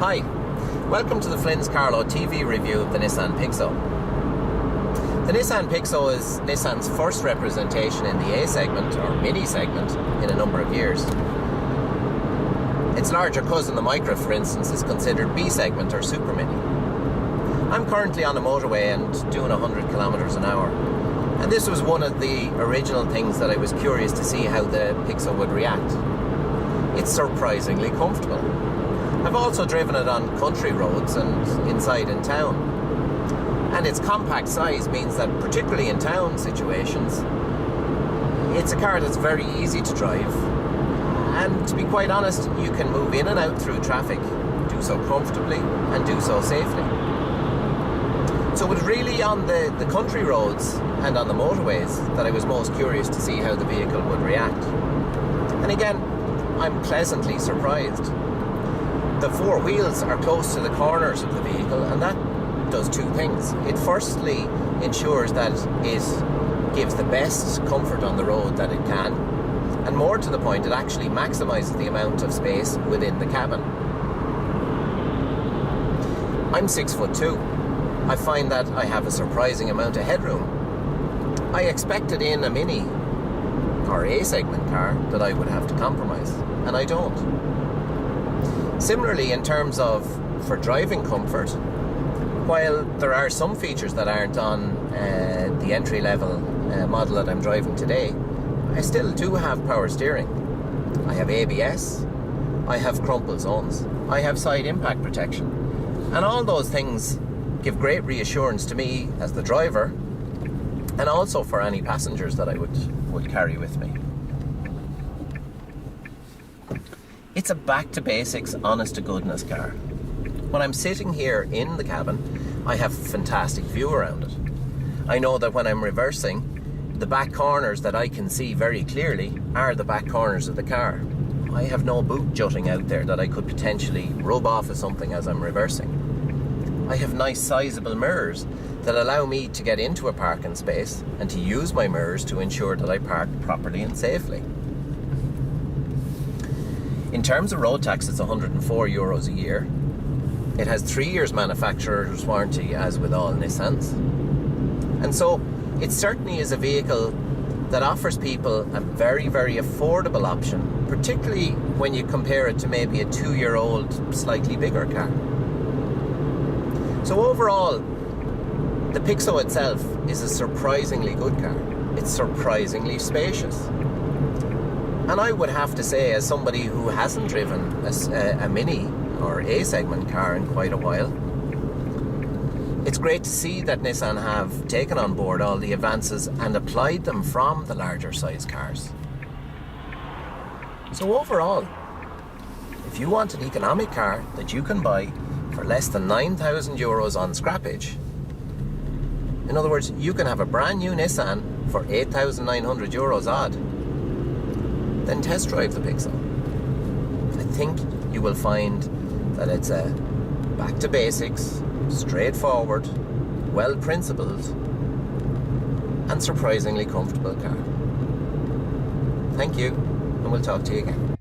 Hi, welcome to the Flynn's Carlow TV review of the Nissan Pixo. The Nissan Pixo is Nissan's first representation in the A segment, or mini segment, in a number of years. Its larger cousin, the Micra, for instance, is considered B segment or super mini. I'm currently on a motorway and doing 100 kilometers an hour. And this was one of the original things that I was curious to see how the Pixo would react. It's surprisingly comfortable. I've also driven it on country roads and inside in town. And its compact size means that, particularly in town situations, it's a car that's very easy to drive. And to be quite honest, you can move in and out through traffic, do so comfortably and do so safely. So it was really on the country roads and on the motorways that I was most curious to see how the vehicle would react. And again, I'm pleasantly surprised. The four wheels are close to the corners of the vehicle, and that does two things. It firstly ensures that it gives the best comfort on the road that it can, and more to the point, it actually maximises the amount of space within the cabin. I'm 6'2". I find that I have a surprising amount of headroom. I expected in a mini or A segment car that I would have to compromise, and I don't. Similarly, in terms of for driving comfort, while there are some features that aren't on the entry-level model that I'm driving today, I still do have power steering. I have ABS, I have crumple zones, I have side impact protection, and all those things give great reassurance to me as the driver, and also for any passengers that I would carry with me. It's a back-to-basics, honest-to-goodness car. When I'm sitting here in the cabin, I have a fantastic view around it. I know that when I'm reversing, the back corners that I can see very clearly are the back corners of the car. I have no boot jutting out there that I could potentially rub off of something as I'm reversing. I have nice sizable mirrors that allow me to get into a parking space and to use my mirrors to ensure that I park properly and safely. In terms of road tax, it's €104 a year. It has 3 years manufacturer's warranty, as with all Nissans. And so it certainly is a vehicle that offers people a very, very affordable option, particularly when you compare it to maybe a 2-year-old, slightly bigger car. So overall, the Pixo itself is a surprisingly good car. It's surprisingly spacious. And I would have to say, as somebody who hasn't driven a mini or A segment car in quite a while, it's great to see that Nissan have taken on board all the advances and applied them from the larger size cars. So overall, if you want an economic car that you can buy for less than €9,000 on scrappage, in other words, you can have a brand new Nissan for €8,900 odd, then test drive the Pixo. I think you will find that it's a back to basics, straightforward, well principled, and surprisingly comfortable car. Thank you, and we'll talk to you again.